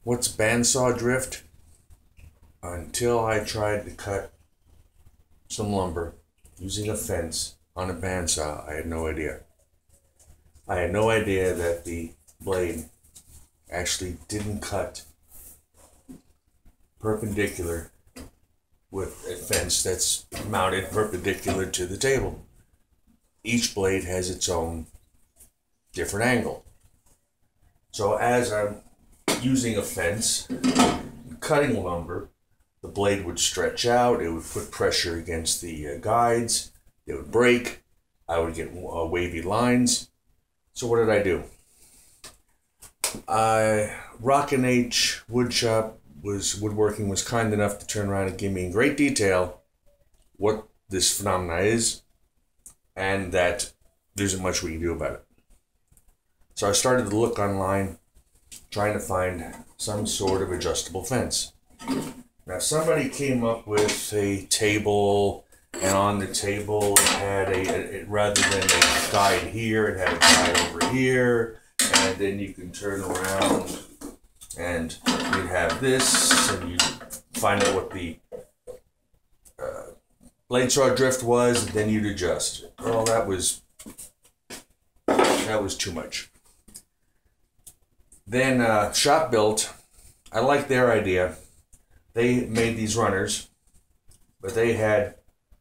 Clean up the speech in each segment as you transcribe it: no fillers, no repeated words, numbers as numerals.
What's bandsaw drift? Until I tried to cut some lumber using a fence on a bandsaw, I had no idea. I had no idea that the blade actually didn't cut perpendicular with a fence that's mounted perpendicular to the table. Each blade has its own different angle. So as I'm using a fence, cutting lumber, the blade would stretch out, it would put pressure against the guides, it would break, I would get wavy lines. So what did I do? Rocking H Woodshop Woodworking was kind enough to turn around and give me in great detail what this phenomena is and that there isn't much we can do about it. So I started to look online trying to find some sort of adjustable fence. Now somebody came up with a table, and on the table it had rather than a guide here, it had a guide over here, and then you can turn around and you'd have this, and you'd find out what the blade saw drift was, and then you'd adjust. Well, that was too much. Then Shop Built, I liked their idea. They made these runners, but they had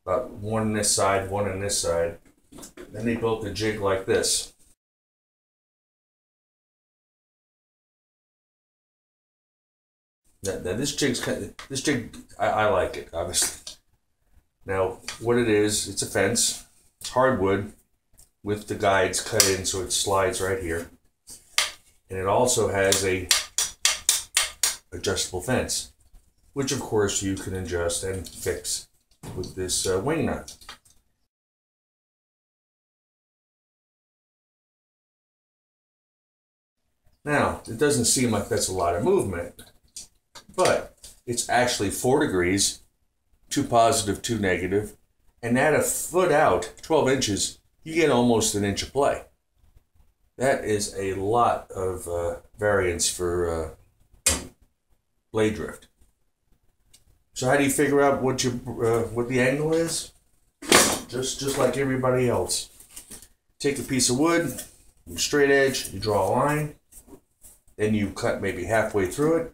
about one on this side, one on this side. Then they built a jig like this. Now this jig, I like it, obviously. Now what it is, it's a fence. It's hardwood with the guides cut in so it slides right here. And it also has a adjustable fence, which of course you can adjust and fix with this wing nut. Now, it doesn't seem like that's a lot of movement, but it's actually 4 degrees, 2 positive, 2 negative, and at a foot out, 12 inches, you get almost an inch of play. That is a lot of variance for blade drift. So how do you figure out what the angle is? Just like everybody else. Take a piece of wood, straight edge, you draw a line, then you cut maybe halfway through it.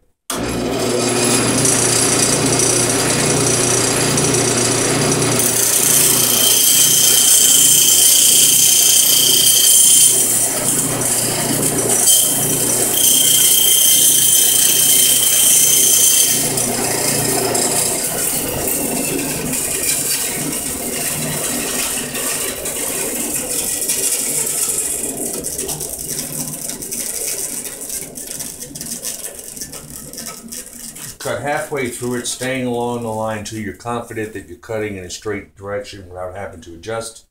Cut halfway through it, staying along the line until you're confident that you're cutting in a straight direction without having to adjust.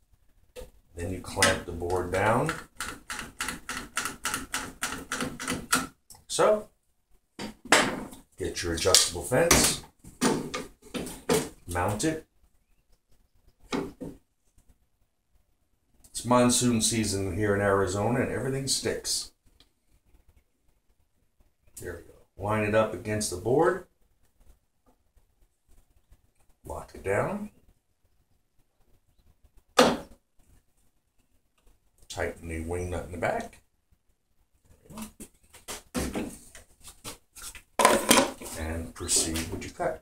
Then you clamp the board down. So, get your adjustable fence, mount it. It's monsoon season here in Arizona and everything sticks. There we go. Line it up against the board, lock it down, tighten the wing nut in the back, and proceed with your cut.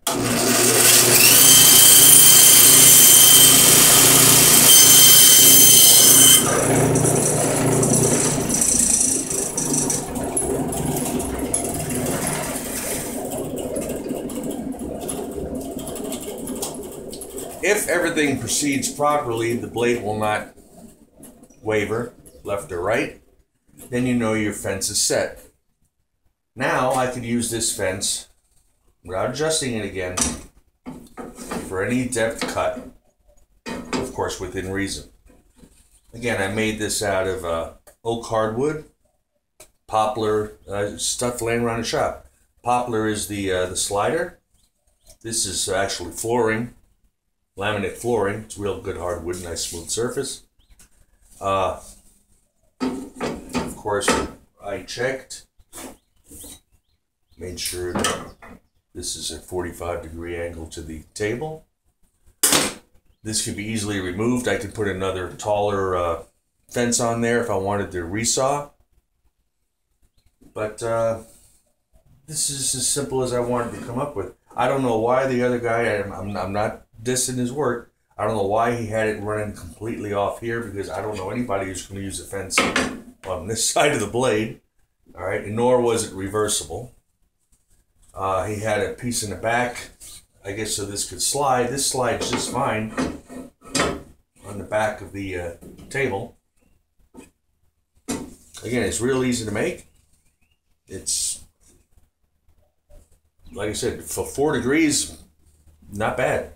If everything proceeds properly, the blade will not waver left or right. Then you know your fence is set. Now I could use this fence without adjusting it again for any depth cut, of course within reason. Again, I made this out of oak hardwood, poplar, stuff laying around the shop. Poplar is the slider. This is actually flooring. Laminate flooring. It's real good hardwood, nice smooth surface. Of course, I checked Made sure that this is a 45-degree angle to the table. This can be easily removed. I could put another taller fence on there if I wanted to resaw. But this is as simple as I wanted to come up with. I don't know why the other guy, I'm not dissing his work. I don't know why he had it running completely off here, because I don't know anybody who's going to use a fence on this side of the blade. All right, and nor was it reversible. He had a piece in the back, I guess, so this could slide. This slides just fine on the back of the table. Again, it's real easy to make. It's, like I said, for 4 degrees, not bad.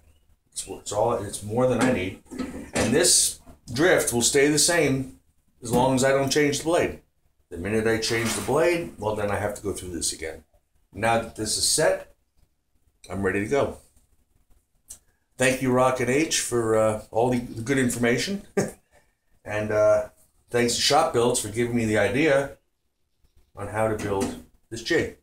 It's more than I need. And this drift will stay the same as long as I don't change the blade. The minute I change the blade, well, then I have to go through this again. Now that this is set, I'm ready to go. Thank you, Rocking H, for all the good information. And thanks to Shop Builds for giving me the idea on how to build this jig.